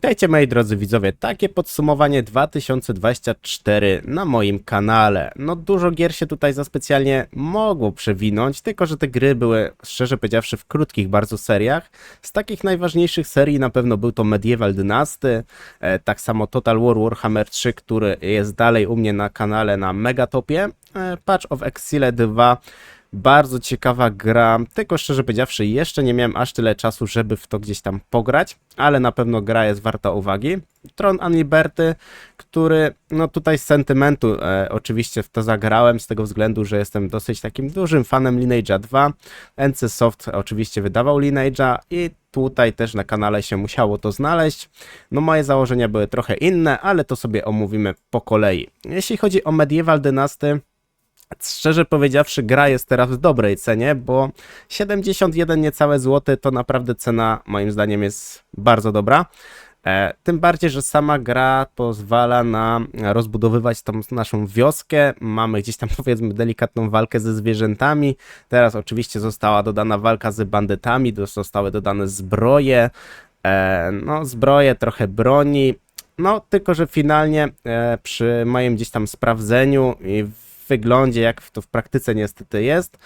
Witajcie moi drodzy widzowie, takie podsumowanie 2024 na moim kanale. No dużo gier się tutaj za specjalnie mogło przewinąć, tylko że te gry były, szczerze powiedziawszy, w krótkich bardzo seriach. Z takich najważniejszych serii na pewno był to Medieval Dynasty, tak samo Total War Warhammer 3, który jest dalej u mnie na kanale na Megatopie, Patch of Exile 2. Bardzo ciekawa gra, tylko szczerze powiedziawszy jeszcze nie miałem aż tyle czasu, żeby w to gdzieś tam pograć, ale na pewno gra jest warta uwagi. Tron Unliberty, który no tutaj z sentymentu oczywiście w to zagrałem, z tego względu, że jestem dosyć takim dużym fanem Lineage'a 2. NCSoft oczywiście wydawał Lineage'a i tutaj też na kanale się musiało to znaleźć. No moje założenia były trochę inne, ale to sobie omówimy po kolei. Jeśli chodzi o Medieval Dynasty, szczerze powiedziawszy, gra jest teraz w dobrej cenie, bo 71 niecałe złote to naprawdę cena moim zdaniem jest bardzo dobra. Tym bardziej, że sama gra pozwala na rozbudowywać tą naszą wioskę. Mamy gdzieś tam powiedzmy delikatną walkę ze zwierzętami. Teraz oczywiście została dodana walka z bandytami, zostały dodane zbroje, no zbroje, trochę broni. No tylko, że finalnie przy moim gdzieś tam sprawdzeniu i wyglądzie, jak to w praktyce niestety jest,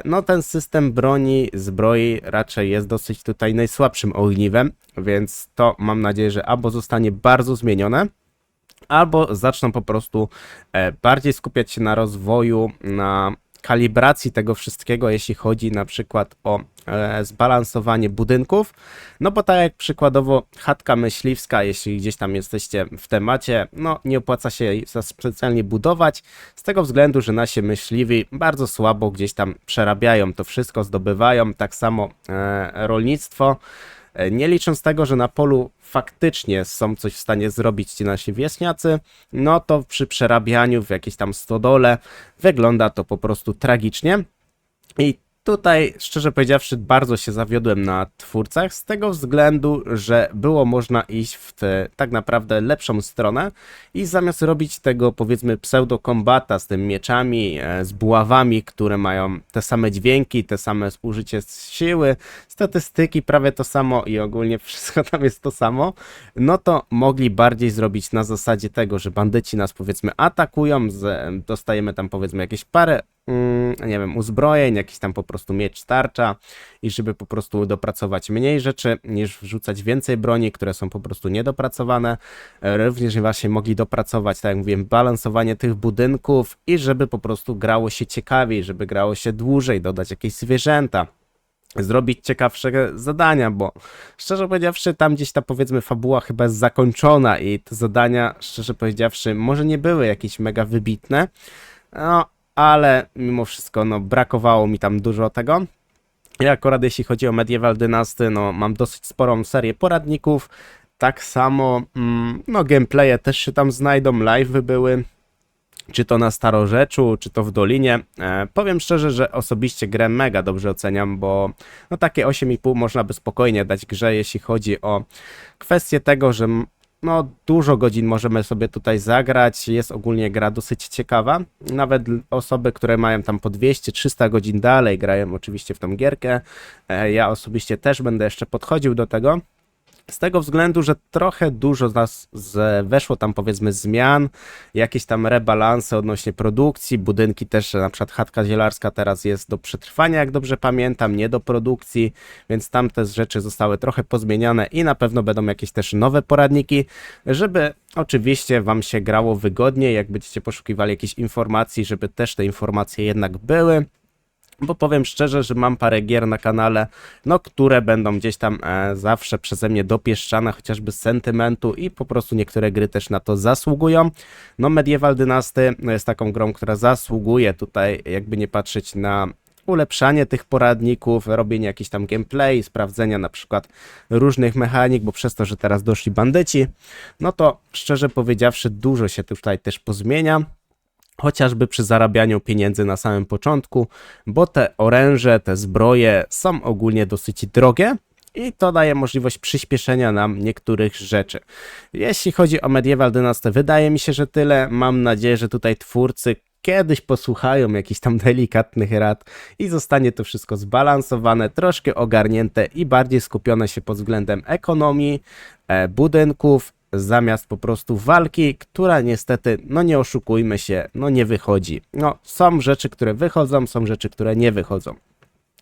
no ten system broni, zbroi raczej jest dosyć tutaj najsłabszym ogniwem, więc to mam nadzieję, że albo zostanie bardzo zmienione, albo zaczną po prostu bardziej skupiać się na rozwoju, na kalibracji tego wszystkiego, jeśli chodzi na przykład o zbalansowanie budynków, no bo tak jak przykładowo chatka myśliwska, jeśli gdzieś tam jesteście w temacie, no nie opłaca się jej specjalnie budować, z tego względu, że nasi myśliwi bardzo słabo gdzieś tam przerabiają to wszystko, zdobywają, tak samo rolnictwo. Nie licząc tego, że na polu faktycznie są coś w stanie zrobić ci nasi wieśniacy, no to przy przerabianiu w jakiejś tam stodole wygląda to po prostu tragicznie. I tutaj, szczerze powiedziawszy, bardzo się zawiodłem na twórcach z tego względu, że było można iść w tę tak naprawdę lepszą stronę i zamiast robić tego powiedzmy pseudo-kombata z tymi mieczami, z buławami, które mają te same dźwięki, te same użycie siły, statystyki prawie to samo i ogólnie wszystko tam jest to samo, no to mogli bardziej zrobić na zasadzie tego, że bandyci nas powiedzmy atakują, dostajemy tam powiedzmy jakieś parę nie wiem, uzbrojeń, jakiś tam po prostu miecz, tarcza i żeby po prostu dopracować mniej rzeczy, niż wrzucać więcej broni, które są po prostu niedopracowane. Również właśnie mogli dopracować, tak jak mówiłem, balansowanie tych budynków i żeby po prostu grało się ciekawiej, żeby grało się dłużej, dodać jakieś zwierzęta, zrobić ciekawsze zadania, bo szczerze powiedziawszy tam gdzieś ta powiedzmy fabuła chyba jest zakończona i te zadania, szczerze powiedziawszy, może nie były jakieś mega wybitne, no ale mimo wszystko no brakowało mi tam dużo tego. Ja akurat jeśli chodzi o Medieval Dynasty, no mam dosyć sporą serię poradników, tak samo no gameplaye też się tam znajdą, live'y były, czy to na Starorzeczu, czy to w Dolinie. Powiem szczerze, że osobiście grę mega dobrze oceniam, bo no takie 8,5 można by spokojnie dać grze, jeśli chodzi o kwestię tego, że no dużo godzin możemy sobie tutaj zagrać, jest ogólnie gra dosyć ciekawa, nawet osoby, które mają tam po 200-300 godzin dalej grają oczywiście w tą gierkę, ja osobiście też będę jeszcze podchodził do tego, z tego względu, że trochę dużo z nas weszło tam powiedzmy zmian, jakieś tam rebalanse odnośnie produkcji, budynki też, na przykład chatka zielarska teraz jest do przetrwania, jak dobrze pamiętam, nie do produkcji, więc tamte rzeczy zostały trochę pozmieniane i na pewno będą jakieś też nowe poradniki, żeby oczywiście wam się grało wygodniej, jak będziecie poszukiwali jakichś informacji, żeby też te informacje jednak były. Bo powiem szczerze, że mam parę gier na kanale, no które będą gdzieś tam zawsze przeze mnie dopieszczane, chociażby z sentymentu i po prostu niektóre gry też na to zasługują. No Medieval Dynasty jest taką grą, która zasługuje tutaj, jakby nie patrzeć, na ulepszanie tych poradników, robienie jakichś tam gameplay, sprawdzenia na przykład różnych mechanik, bo przez to, że teraz doszli bandyci, no to szczerze powiedziawszy dużo się tutaj też pozmienia. Chociażby przy zarabianiu pieniędzy na samym początku, bo te oręże, te zbroje są ogólnie dosyć drogie i to daje możliwość przyspieszenia nam niektórych rzeczy. Jeśli chodzi o Medieval Dynasty, wydaje mi się, że tyle. Mam nadzieję, że tutaj twórcy kiedyś posłuchają jakichś tam delikatnych rad i zostanie to wszystko zbalansowane, troszkę ogarnięte i bardziej skupione się pod względem ekonomii, budynków, zamiast po prostu walki, która niestety, no nie oszukujmy się, no nie wychodzi. No są rzeczy, które wychodzą, są rzeczy, które nie wychodzą.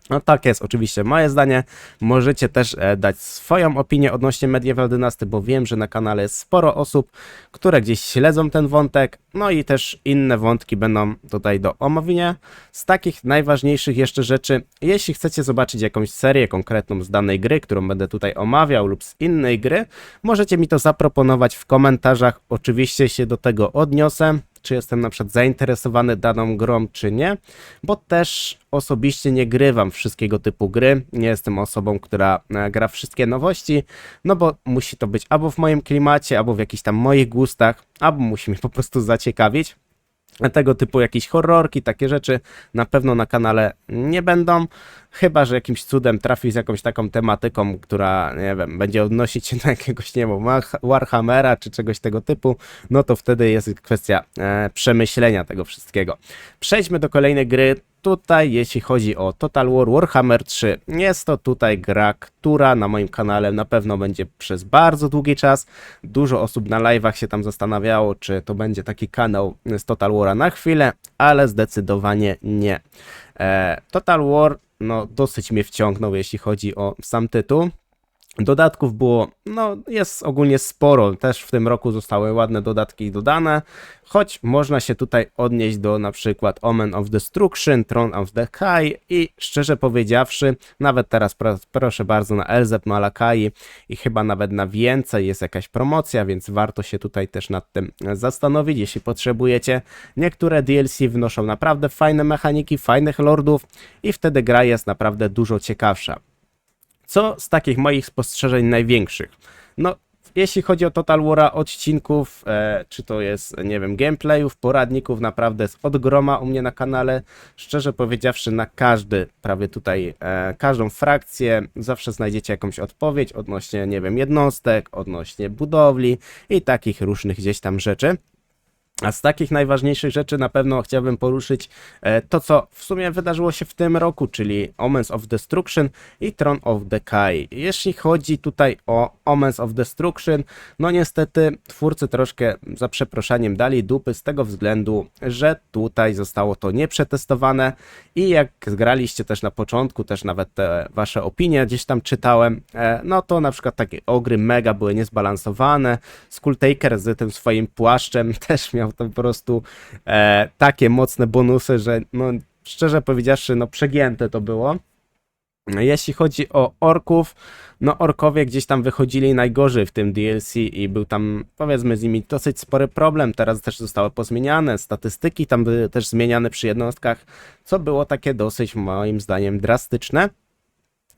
No tak jest oczywiście moje zdanie. Możecie też dać swoją opinię odnośnie Medieval Dynasty, bo wiem, że na kanale jest sporo osób, które gdzieś śledzą ten wątek, no i też inne wątki będą tutaj do omówienia. Z takich najważniejszych jeszcze rzeczy, jeśli chcecie zobaczyć jakąś serię konkretną z danej gry, którą będę tutaj omawiał lub z innej gry, możecie mi to zaproponować w komentarzach, oczywiście się do tego odniosę, czy jestem na przykład zainteresowany daną grą, czy nie, bo też osobiście nie grywam wszystkiego typu gry, nie jestem osobą, która gra wszystkie nowości, no bo musi to być albo w moim klimacie, albo w jakichś tam moich gustach, albo musi mnie po prostu zaciekawić. Tego typu jakieś horrorki, takie rzeczy na pewno na kanale nie będą, chyba że jakimś cudem trafi z jakąś taką tematyką, która, nie wiem, będzie odnosić się do jakiegoś, nie wiem, Warhammera czy czegoś tego typu, no to wtedy jest kwestia przemyślenia tego wszystkiego. Przejdźmy do kolejnej gry. Tutaj, jeśli chodzi o Total War Warhammer 3, jest to tutaj gra, która na moim kanale na pewno będzie przez bardzo długi czas. Dużo osób na live'ach się tam zastanawiało, czy to będzie taki kanał z Total War'a na chwilę, ale zdecydowanie nie. Total War, no dosyć mnie wciągnął, jeśli chodzi o sam tytuł. Dodatków było, no jest ogólnie sporo, też w tym roku zostały ładne dodatki dodane, choć można się tutaj odnieść do na przykład Omen of Destruction, Throne of Decay i szczerze powiedziawszy, nawet teraz proszę bardzo na Elzeb Malakai i chyba nawet na więcej jest jakaś promocja, więc warto się tutaj też nad tym zastanowić, jeśli potrzebujecie. Niektóre DLC wnoszą naprawdę fajne mechaniki, fajnych lordów i wtedy gra jest naprawdę dużo ciekawsza. Co z takich moich spostrzeżeń największych? No, jeśli chodzi o Total War'a, odcinków, czy to jest, nie wiem, gameplayów, poradników, naprawdę jest od groma u mnie na kanale. Szczerze powiedziawszy, na każdy, prawie tutaj, każdą frakcję zawsze znajdziecie jakąś odpowiedź odnośnie, nie wiem, jednostek, odnośnie budowli i takich różnych gdzieś tam rzeczy. A z takich najważniejszych rzeczy na pewno chciałbym poruszyć to, co w sumie wydarzyło się w tym roku, czyli Omens of Destruction i Throne of Decay. Jeśli chodzi tutaj o Omens of Destruction, no niestety twórcy troszkę za przeproszeniem dali dupy z tego względu, że tutaj zostało to nieprzetestowane i jak zgraliście też na początku, też nawet te wasze opinie gdzieś tam czytałem, no to na przykład takie ogry mega były niezbalansowane, Skulltaker z tym swoim płaszczem też miał to po prostu takie mocne bonusy, że no szczerze powiedziawszy, no przegięte to było. Jeśli chodzi o orków, no orkowie gdzieś tam wychodzili najgorzej w tym DLC i był tam, powiedzmy, z nimi dosyć spory problem. Teraz też zostały pozmieniane, statystyki tam były też zmieniane przy jednostkach, co było takie dosyć moim zdaniem drastyczne.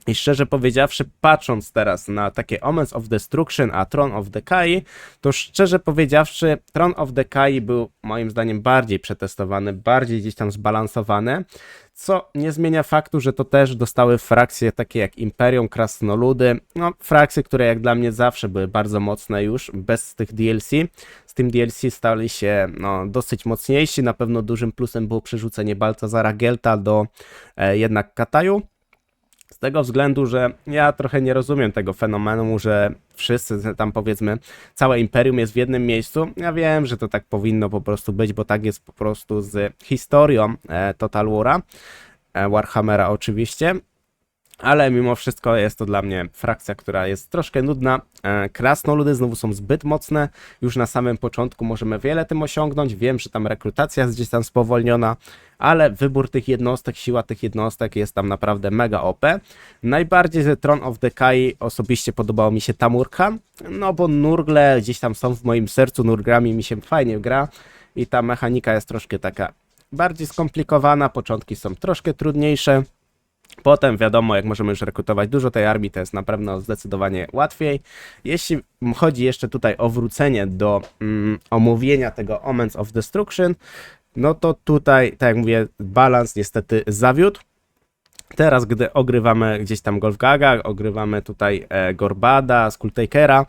I szczerze powiedziawszy, patrząc teraz na takie Omens of Destruction a Throne of Decay, to szczerze powiedziawszy, Throne of Decay był moim zdaniem bardziej przetestowany, bardziej gdzieś tam zbalansowany, co nie zmienia faktu, że to też dostały frakcje takie jak Imperium, Krasnoludy, no frakcje, które jak dla mnie zawsze były bardzo mocne już, bez tych DLC. Z tym DLC stali się no, dosyć mocniejsi, na pewno dużym plusem było przerzucenie Baltazara Gelta do jednak Kataju. Z tego względu, że ja trochę nie rozumiem tego fenomenu, że wszyscy tam powiedzmy, całe imperium jest w jednym miejscu. Ja wiem, że to tak powinno po prostu być, bo tak jest po prostu z historią Total War'a, Warhammera oczywiście. Ale mimo wszystko jest to dla mnie frakcja, która jest troszkę nudna. Krasnoludy znowu są zbyt mocne. Już na samym początku możemy wiele tym osiągnąć. Wiem, że tam rekrutacja jest gdzieś tam spowolniona, ale wybór tych jednostek, siła tych jednostek jest tam naprawdę mega OP. Najbardziej ze Throne of Decay osobiście podobało mi się Tamurkhan, no bo Nurgle gdzieś tam są w moim sercu, Nurgrami mi się fajnie gra i ta mechanika jest troszkę taka bardziej skomplikowana, początki są troszkę trudniejsze. Potem wiadomo, jak możemy już rekrutować dużo tej armii, to jest na pewno zdecydowanie łatwiej. Jeśli chodzi jeszcze tutaj o wrócenie do omówienia tego Omens of Destruction, no to tutaj, tak jak mówię, balans niestety zawiódł. Teraz, gdy ogrywamy gdzieś tam Golfgaga, ogrywamy tutaj Gorbada, Skulltakera,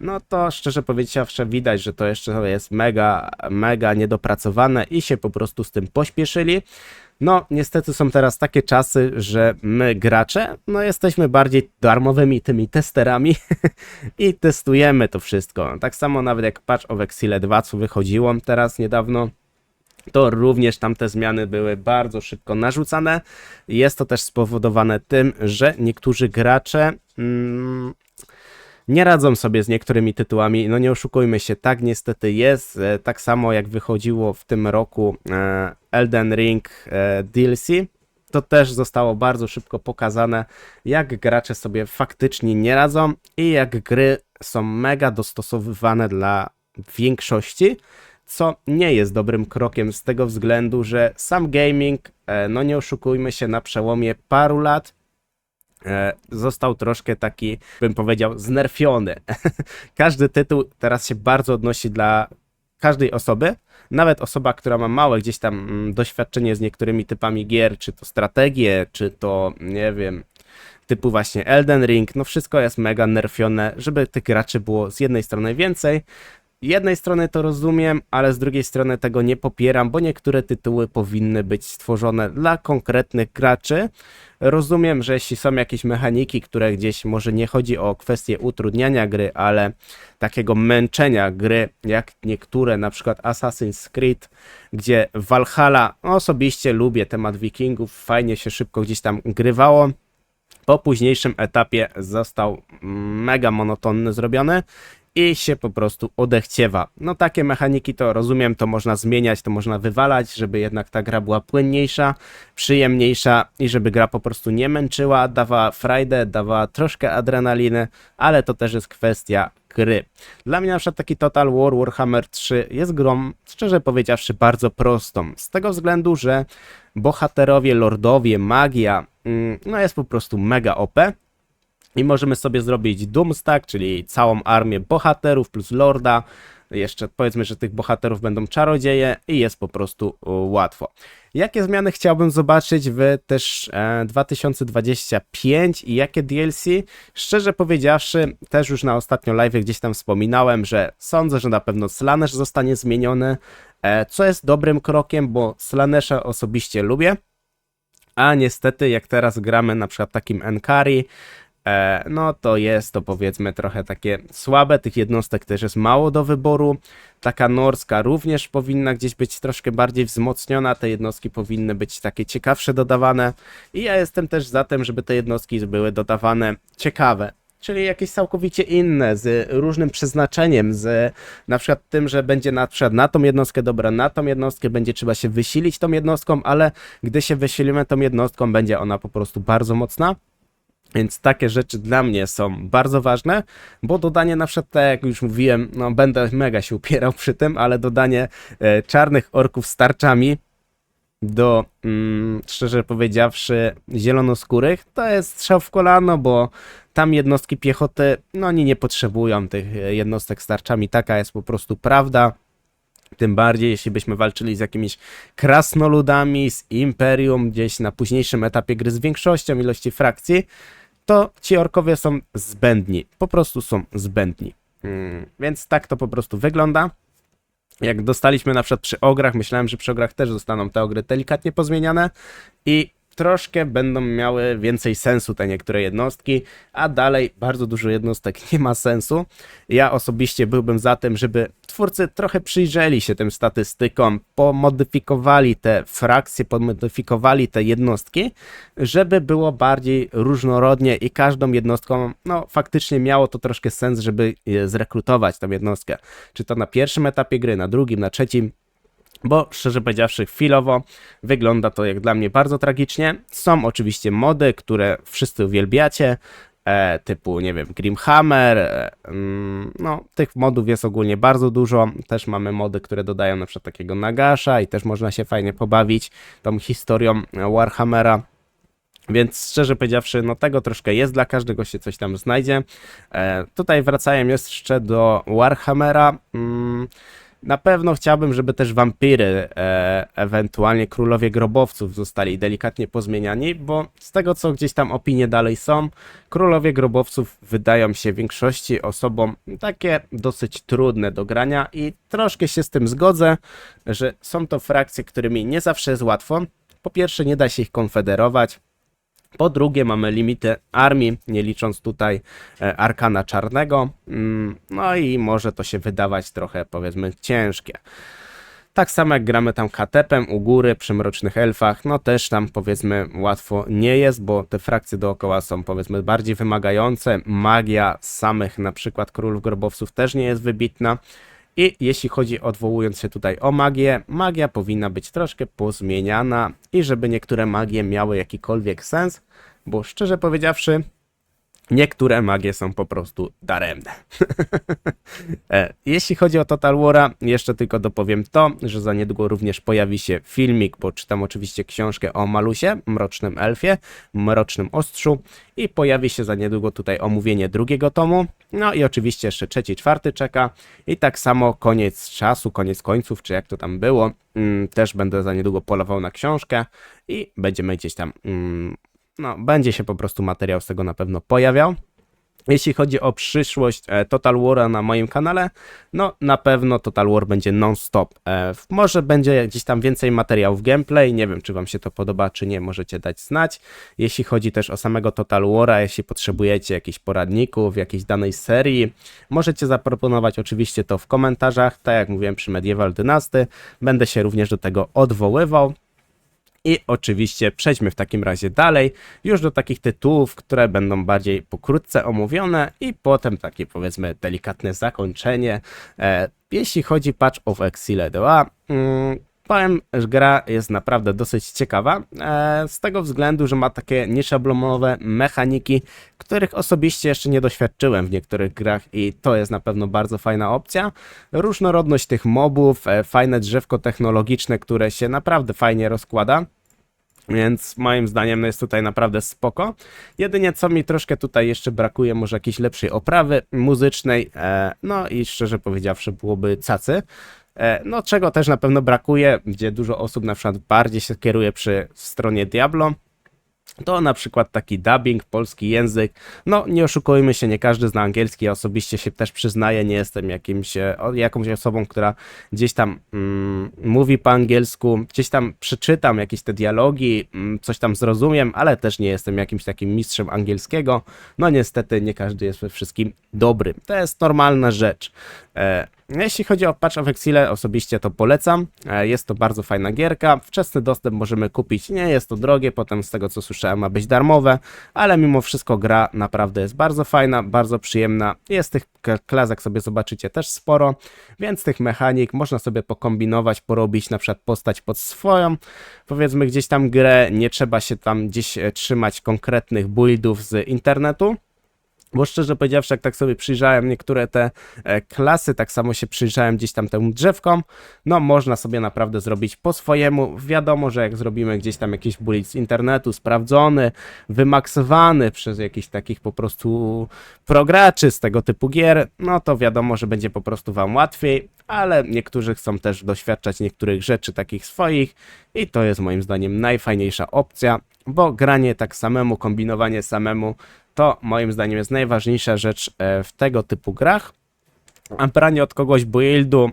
no to szczerze powiedziawszy widać, że to jeszcze jest mega niedopracowane i się po prostu z tym pośpieszyli. No niestety są teraz takie czasy, że my gracze, no jesteśmy bardziej darmowymi tymi testerami i testujemy to wszystko. Tak samo nawet jak patch of Exile 2, co wychodziło teraz niedawno, to również tamte zmiany były bardzo szybko narzucane. Jest to też spowodowane tym, że niektórzy gracze nie radzą sobie z niektórymi tytułami, no nie oszukujmy się, tak niestety jest, tak samo jak wychodziło w tym roku Elden Ring DLC, to też zostało bardzo szybko pokazane, jak gracze sobie faktycznie nie radzą i jak gry są mega dostosowywane dla większości, co nie jest dobrym krokiem z tego względu, że sam gaming, no nie oszukujmy się, na przełomie paru lat został troszkę taki, bym powiedział, znerfiony. Każdy tytuł teraz się bardzo odnosi dla każdej osoby, nawet osoba, która ma małe gdzieś tam doświadczenie z niektórymi typami gier, czy to strategie, czy to, nie wiem, typu właśnie Elden Ring, no wszystko jest mega nerfione, żeby tych graczy było z jednej strony więcej. Z jednej strony to rozumiem, ale z drugiej strony tego nie popieram, bo niektóre tytuły powinny być stworzone dla konkretnych graczy. Rozumiem, że jeśli są jakieś mechaniki, które gdzieś może nie chodzi o kwestię utrudniania gry, ale takiego męczenia gry, jak niektóre, na przykład Assassin's Creed, gdzie Valhalla, osobiście lubię temat wikingów, fajnie się szybko gdzieś tam grywało. Po późniejszym etapie został mega monotonny zrobiony i się po prostu odechciewa. No takie mechaniki to rozumiem, to można zmieniać, to można wywalać, żeby jednak ta gra była płynniejsza, przyjemniejsza i żeby gra po prostu nie męczyła, dawała frajdę, dawała troszkę adrenaliny, ale to też jest kwestia gry. Dla mnie na przykład taki Total War Warhammer 3 jest grą, szczerze powiedziawszy, bardzo prostą. Z tego względu, że bohaterowie, lordowie, magia, no jest po prostu mega OP. I możemy sobie zrobić Doomstack, czyli całą armię bohaterów plus lorda. Jeszcze powiedzmy, że tych bohaterów będą czarodzieje i jest po prostu łatwo. Jakie zmiany chciałbym zobaczyć w też 2025 i jakie DLC? Szczerze powiedziawszy, też już na ostatnio live gdzieś tam wspominałem, że sądzę, że na pewno Slaanesh zostanie zmieniony, co jest dobrym krokiem, bo Slaanesha osobiście lubię, a niestety jak teraz gramy na przykład takim Enkari, no to jest to powiedzmy trochę takie słabe, tych jednostek też jest mało do wyboru. Taka norska również powinna gdzieś być troszkę bardziej wzmocniona, te jednostki powinny być takie ciekawsze dodawane i ja jestem też za tym, żeby te jednostki były dodawane ciekawe. Czyli jakieś całkowicie inne, z różnym przeznaczeniem, z na przykład tym, że będzie na przykład na tą jednostkę dobra, na tą jednostkę będzie trzeba się wysilić tą jednostką, ale gdy się wysilimy tą jednostką, będzie ona po prostu bardzo mocna. Więc takie rzeczy dla mnie są bardzo ważne, bo dodanie na przykład, tak jak już mówiłem, no będę mega się upierał przy tym, ale dodanie czarnych orków z tarczami do, szczerze powiedziawszy, zielonoskórych, to jest strzał w kolano, bo tam jednostki piechoty, no oni nie potrzebują tych jednostek z tarczami, taka jest po prostu prawda. Tym bardziej, jeśli byśmy walczyli z jakimiś krasnoludami, z Imperium, gdzieś na późniejszym etapie gry z większością ilości frakcji, to ci orkowie są zbędni. Po prostu są zbędni. Więc tak to po prostu wygląda. Jak dostaliśmy na przykład przy ograch, myślałem, że przy ograch też zostaną te ogry delikatnie pozmieniane i troszkę będą miały więcej sensu te niektóre jednostki, a dalej bardzo dużo jednostek nie ma sensu. Ja osobiście byłbym za tym, żeby twórcy trochę przyjrzeli się tym statystykom, pomodyfikowali te frakcje, pomodyfikowali te jednostki, żeby było bardziej różnorodnie i każdą jednostką, no faktycznie miało to troszkę sens, żeby zrekrutować tą jednostkę. Czy to na pierwszym etapie gry, na drugim, na trzecim, bo szczerze powiedziawszy chwilowo wygląda to jak dla mnie bardzo tragicznie. Są oczywiście mody, które wszyscy uwielbiacie, typu, nie wiem, Grimhammer, no tych modów jest ogólnie bardzo dużo. Też mamy mody, które dodają na przykład takiego Nagasha i też można się fajnie pobawić tą historią Warhammera. Więc szczerze powiedziawszy, no tego troszkę jest, dla każdego się coś tam znajdzie. Tutaj wracając jeszcze do Warhammera, Na pewno chciałbym, żeby też wampiry, ewentualnie królowie grobowców zostali delikatnie pozmieniani, bo z tego co gdzieś tam opinie dalej są, królowie grobowców wydają się większości osobom takie dosyć trudne do grania i troszkę się z tym zgodzę, że są to frakcje, którymi nie zawsze jest łatwo. Po pierwsze, nie da się ich konfederować. Po drugie, mamy limity armii, nie licząc tutaj Arkana Czarnego. No i może to się wydawać trochę, powiedzmy, ciężkie. Tak samo jak gramy tam katepem u góry przy Mrocznych Elfach, no też tam powiedzmy łatwo nie jest, bo te frakcje dookoła są powiedzmy bardziej wymagające. Magia samych na przykład Królów Grobowców też nie jest wybitna. I jeśli chodzi, odwołując się tutaj o magię, magia powinna być troszkę pozmieniana i żeby niektóre magie miały jakikolwiek sens, bo szczerze powiedziawszy, niektóre magie są po prostu daremne. Jeśli chodzi o Total War'a, jeszcze tylko dopowiem to, że za niedługo również pojawi się filmik, bo czytam oczywiście książkę o Malusie, Mrocznym Elfie, Mrocznym Ostrzu i pojawi się za niedługo tutaj omówienie drugiego tomu, no i oczywiście jeszcze trzeci, czwarty czeka i tak samo koniec czasu, koniec końców, czy jak to tam było, też będę za niedługo polował na książkę i będziemy gdzieś tam... No, będzie się po prostu materiał z tego na pewno pojawiał. Jeśli chodzi o przyszłość Total War'a na moim kanale, no na pewno Total War będzie non-stop. Może będzie gdzieś tam więcej materiałów gameplay, nie wiem czy wam się to podoba czy nie, możecie dać znać. Jeśli chodzi też o samego Total War'a, jeśli potrzebujecie jakichś poradników w jakiejś danej serii, możecie zaproponować oczywiście to w komentarzach, tak jak mówiłem przy Medieval Dynasty, będę się również do tego odwoływał. I oczywiście przejdźmy w takim razie dalej, już do takich tytułów, które będą bardziej pokrótce omówione i potem takie powiedzmy delikatne zakończenie. Jeśli chodzi Patch of Exile 2, powiem, że gra jest naprawdę dosyć ciekawa, z tego względu, że ma takie nieszablonowe mechaniki, których osobiście jeszcze nie doświadczyłem w niektórych grach i to jest na pewno bardzo fajna opcja. Różnorodność tych mobów, fajne drzewko technologiczne, które się naprawdę fajnie rozkłada. Więc moim zdaniem no jest tutaj naprawdę spoko. Jedynie co mi troszkę tutaj jeszcze brakuje, może jakiejś lepszej oprawy muzycznej, no i szczerze powiedziawszy byłoby cacy. No czego też na pewno brakuje, gdzie dużo osób na przykład bardziej się kieruje przy stronie Diablo, to na przykład taki dubbing, polski język, no nie oszukujmy się, nie każdy zna angielski, ja osobiście się też przyznaję, nie jestem jakąś osobą, która gdzieś tam mówi po angielsku, gdzieś tam przeczytam jakieś te dialogi, coś tam zrozumiem, ale też nie jestem jakimś takim mistrzem angielskiego, no niestety nie każdy jest we wszystkim dobry, to jest normalna rzecz. Jeśli chodzi o Patch of Exile, osobiście to polecam, jest to bardzo fajna gierka, wczesny dostęp możemy kupić, nie jest to drogie, potem z tego co słyszałem ma być darmowe, ale mimo wszystko gra naprawdę jest bardzo fajna, bardzo przyjemna, jest tych klas, jak sobie zobaczycie, też sporo, więc tych mechanik można sobie pokombinować, porobić na przykład postać pod swoją, powiedzmy gdzieś tam grę, nie trzeba się tam gdzieś trzymać konkretnych buildów z internetu. Bo szczerze powiedziawszy, jak tak sobie przyjrzałem niektóre te klasy, tak samo się przyjrzałem gdzieś tam temu drzewkom, no można sobie naprawdę zrobić po swojemu. Wiadomo, że jak zrobimy gdzieś tam jakiś bullet z internetu, sprawdzony, wymaksowany przez jakichś takich po prostu prograczy z tego typu gier, no to wiadomo, że będzie po prostu wam łatwiej, ale niektórzy chcą też doświadczać niektórych rzeczy takich swoich i to jest moim zdaniem najfajniejsza opcja, bo granie tak samemu, kombinowanie samemu, to moim zdaniem jest najważniejsza rzecz w tego typu grach, a branie od kogoś buildu,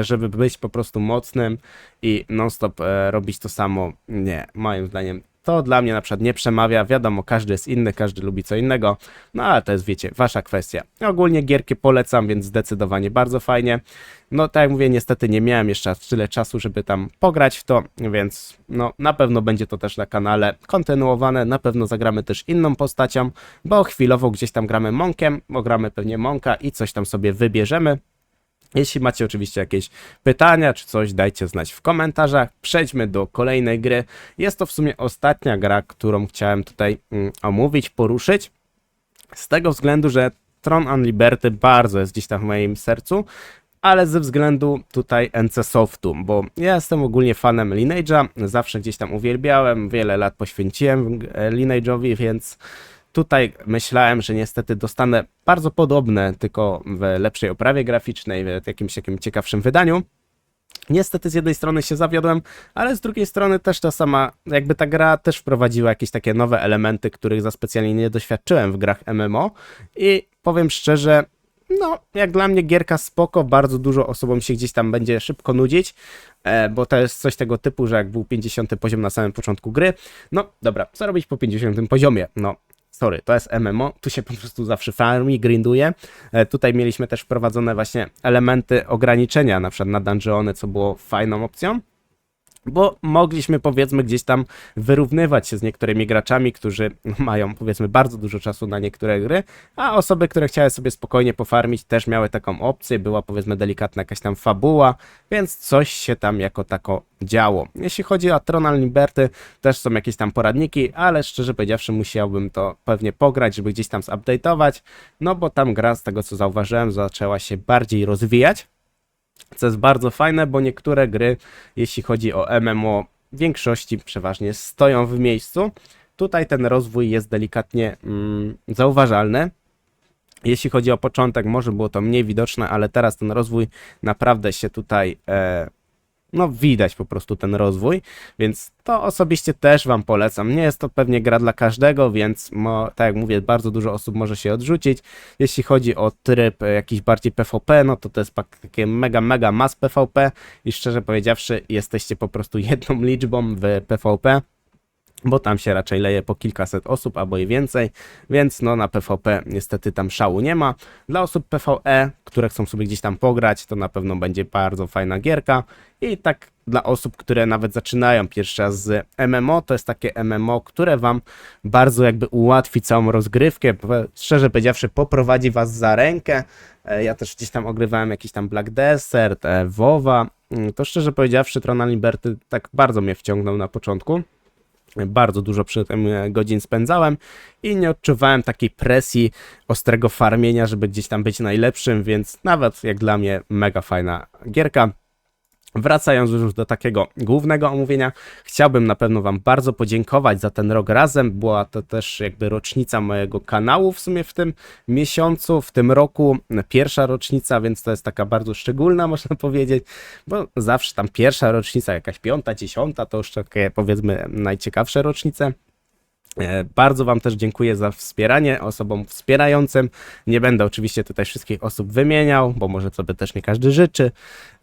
żeby być po prostu mocnym i non-stop robić to samo, nie, moim zdaniem to dla mnie na przykład nie przemawia, wiadomo, każdy jest inny, każdy lubi co innego, no ale to jest, wiecie, wasza kwestia. Ogólnie gierki polecam, więc zdecydowanie bardzo fajnie. No tak jak mówię, niestety nie miałem jeszcze tyle czasu, żeby tam pograć w to, więc no na pewno będzie to też na kanale kontynuowane, na pewno zagramy też inną postacią, bo chwilowo gdzieś tam gramy Monkiem, bo gramy pewnie Monka i coś tam sobie wybierzemy. Jeśli macie oczywiście jakieś pytania czy coś, dajcie znać w komentarzach. Przejdźmy do kolejnej gry. Jest to w sumie ostatnia gra, którą chciałem tutaj omówić, poruszyć. Z tego względu, że Tron and Liberty bardzo jest gdzieś tam w moim sercu, ale ze względu tutaj NC Softu, bo ja jestem ogólnie fanem Lineage'a, zawsze gdzieś tam uwielbiałem, wiele lat poświęciłem Lineage'owi, więc tutaj myślałem, że niestety dostanę bardzo podobne, tylko w lepszej oprawie graficznej, w jakimś ciekawszym wydaniu. Niestety z jednej strony się zawiodłem, ale z drugiej strony też ta sama, jakby ta gra też wprowadziła jakieś takie nowe elementy, których za specjalnie nie doświadczyłem w grach MMO i powiem szczerze, no jak dla mnie gierka spoko, bardzo dużo osobom się gdzieś tam będzie szybko nudzić, bo to jest coś tego typu, że jak był 50 poziom na samym początku gry, no dobra, co robić po 50 poziomie? No sorry, to jest MMO, tu się po prostu zawsze farmi, grinduje. Tutaj mieliśmy też wprowadzone właśnie elementy ograniczenia, na przykład na dungeony, co było fajną opcją, bo mogliśmy powiedzmy gdzieś tam wyrównywać się z niektórymi graczami, którzy mają powiedzmy bardzo dużo czasu na niektóre gry, a osoby, które chciały sobie spokojnie pofarmić też miały taką opcję, była powiedzmy delikatna jakaś tam fabuła, więc coś się tam jako tako działo. Jeśli chodzi o Throne Liberty, też są jakieś tam poradniki, ale szczerze powiedziawszy musiałbym to pewnie pograć, żeby gdzieś tam zupdate'ować, no bo tam gra z tego co zauważyłem zaczęła się bardziej rozwijać. Co jest bardzo fajne, bo niektóre gry, jeśli chodzi o MMO, w większości przeważnie stoją w miejscu. Tutaj ten rozwój jest delikatnie zauważalny. Jeśli chodzi o początek, może było to mniej widoczne, ale teraz ten rozwój naprawdę się tutaj no widać po prostu ten rozwój, więc to osobiście też wam polecam. Nie jest to pewnie gra dla każdego, więc tak jak mówię, bardzo dużo osób może się odrzucić. Jeśli chodzi o tryb jakiś bardziej PvP, no to jest takie mega mass PvP i szczerze powiedziawszy jesteście po prostu jedną liczbą w PvP. Bo tam się raczej leje po kilkaset osób albo i więcej, więc no na PvP niestety tam szału nie ma. Dla osób PvE, które chcą sobie gdzieś tam pograć, to na pewno będzie bardzo fajna gierka i tak dla osób, które nawet zaczynają pierwszy raz z MMO, to jest takie MMO, które wam bardzo jakby ułatwi całą rozgrywkę, szczerze powiedziawszy poprowadzi was za rękę. Ja też gdzieś tam ogrywałem jakiś tam Black Desert, WoWa, to szczerze powiedziawszy Throne Liberty tak bardzo mnie wciągnął na początku. Bardzo dużo przy tym godzin spędzałem i nie odczuwałem takiej presji ostrego farmienia, żeby gdzieś tam być najlepszym, więc nawet jak dla mnie mega fajna gierka. Wracając już do takiego głównego omówienia, chciałbym na pewno wam bardzo podziękować za ten rok razem. Była to też jakby rocznica mojego kanału w sumie w tym miesiącu, w tym roku. Pierwsza rocznica, więc to jest taka bardzo szczególna, można powiedzieć, bo zawsze tam pierwsza rocznica, jakaś piąta, dziesiąta, to już takie powiedzmy najciekawsze rocznice. Bardzo wam też dziękuję za wspieranie osobom wspierającym. Nie będę oczywiście tutaj wszystkich osób wymieniał, bo może sobie też nie każdy życzy,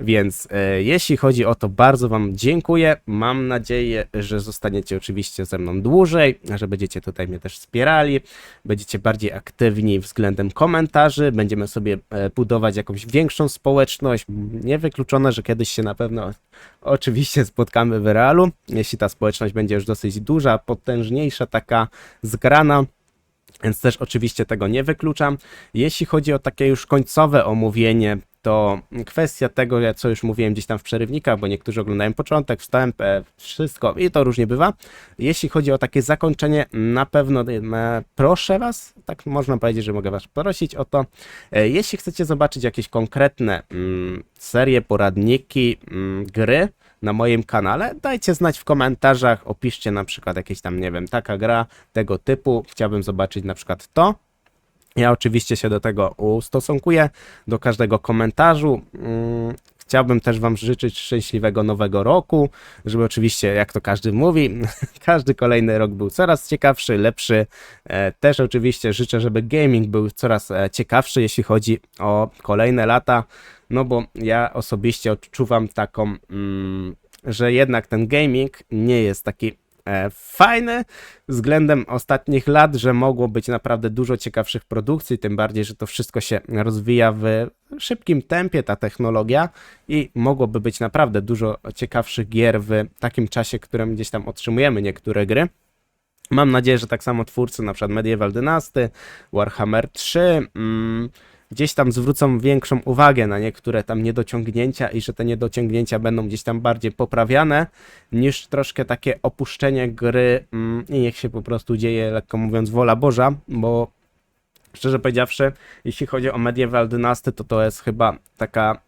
więc jeśli chodzi o to, bardzo wam dziękuję. Mam nadzieję, że zostaniecie oczywiście ze mną dłużej, że będziecie tutaj mnie też wspierali, będziecie bardziej aktywni względem komentarzy, będziemy sobie budować jakąś większą społeczność. Niewykluczone, że kiedyś się na pewno oczywiście spotkamy w realu, jeśli ta społeczność będzie już dosyć duża, potężniejsza, taka zgrana, więc też oczywiście tego nie wykluczam. Jeśli chodzi o takie już końcowe omówienie, to kwestia tego, co już mówiłem gdzieś tam w przerywnikach, bo niektórzy oglądają początek, wstęp, wszystko i to różnie bywa. Jeśli chodzi o takie zakończenie, na pewno proszę was, tak można powiedzieć, że mogę was prosić o to, jeśli chcecie zobaczyć jakieś konkretne serie, poradniki, gry na moim kanale, dajcie znać w komentarzach, opiszcie na przykład jakieś tam, nie wiem, taka gra tego typu, chciałbym zobaczyć na przykład to. Ja oczywiście się do tego ustosunkuję, do każdego komentarzu. Chciałbym też wam życzyć szczęśliwego nowego roku, żeby oczywiście, jak to każdy mówi, każdy kolejny rok był coraz ciekawszy, lepszy. Też oczywiście życzę, żeby gaming był coraz ciekawszy, jeśli chodzi o kolejne lata, no bo ja osobiście odczuwam taką, że jednak ten gaming nie jest taki fajny względem ostatnich lat, że mogło być naprawdę dużo ciekawszych produkcji, tym bardziej, że to wszystko się rozwija w szybkim tempie, ta technologia i mogłoby być naprawdę dużo ciekawszych gier w takim czasie, którym gdzieś tam otrzymujemy niektóre gry. Mam nadzieję, że tak samo twórcy, na przykład Medieval Dynasty, Warhammer 3, gdzieś tam zwrócą większą uwagę na niektóre tam niedociągnięcia i że te niedociągnięcia będą gdzieś tam bardziej poprawiane, niż troszkę takie opuszczenie gry i niech się po prostu dzieje, lekko mówiąc, wola Boża, bo szczerze powiedziawszy, jeśli chodzi o Medieval Dynasty, to jest chyba taka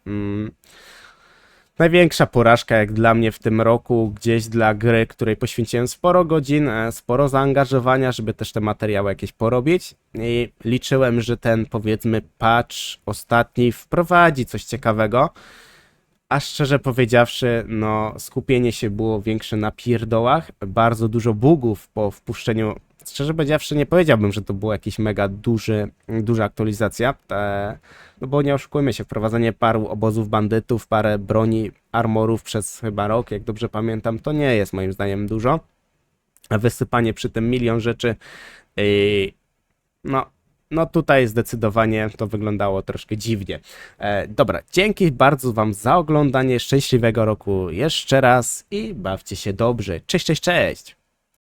największa porażka jak dla mnie w tym roku, gdzieś dla gry, której poświęciłem sporo godzin, sporo zaangażowania, żeby też te materiały jakieś porobić i liczyłem, że ten powiedzmy patch ostatni wprowadzi coś ciekawego, a szczerze powiedziawszy, no skupienie się było większe na pierdołach, bardzo dużo bugów po wpuszczeniu. Szczerze powiedziawszy, nie powiedziałbym, że to była jakaś mega duża aktualizacja, no bo nie oszukujmy się, wprowadzenie paru obozów bandytów, parę broni, armorów przez chyba rok, jak dobrze pamiętam, to nie jest moim zdaniem dużo, a wysypanie przy tym milion rzeczy, no, no tutaj zdecydowanie to wyglądało troszkę dziwnie. Dobra, dzięki bardzo wam za oglądanie, szczęśliwego roku jeszcze raz i bawcie się dobrze. Cześć, cześć, cześć!